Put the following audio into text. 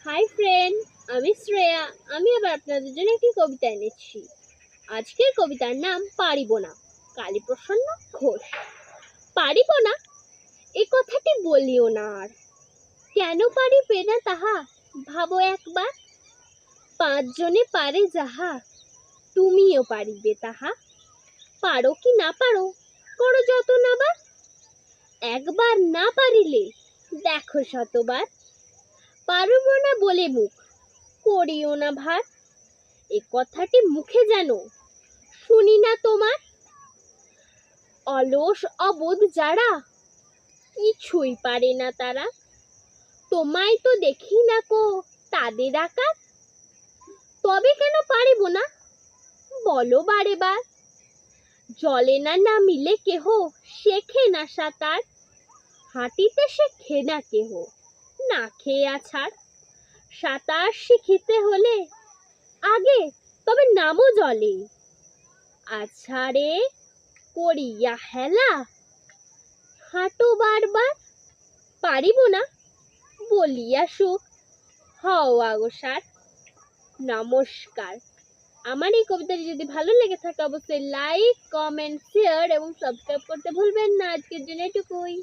Hi friend, আমি শ্রেয়া। আমি আবার আপনাদের জন্য একটি কবিতা এনেছি। আজকের কবিতার নাম পারিব না, কালীপ্রসন্ন ঘোষ। পারিব না এ কথাটি বলিও না আর, কেন পারিবে না তাহা ভাবো একবার। পাঁচজনে পারে যাহা, তুমিও পারিবে তাহা। পারো কি না পারো, করো যতন আবার। একবার না পারিলে দেখো শতবার। পারব না বলে মুখ করিও না ভার, এ কথাটি মুখে যেন শুনি না তোমার। অলস অবোধ যারা, কিছুই পারে না তারা। তোমায় তো দেখি না কো তাদের আকার। তবে কেন পারিব না বলো বারে বার। জলে না নামিলে কেহ শেখে না সাঁতার। হাঁটিতে শেখে না কেহ না খেয়ে আছাড়। সাঁতার শিখিতে হলে আগে তবে নামো জলে। আছাড়ে করিয়া হেলা হাঁটো বারবার। পারিব না বলিয়া সুখ হও অগ্রসর। নমস্কার। আমার এই কবিতাটি যদি ভালো লেগে থাকে অবশ্যই লাইক, কমেন্ট, শেয়ার এবং সাবস্ক্রাইব করতে ভুলবেন না। আজকের জন্য এটুকুই।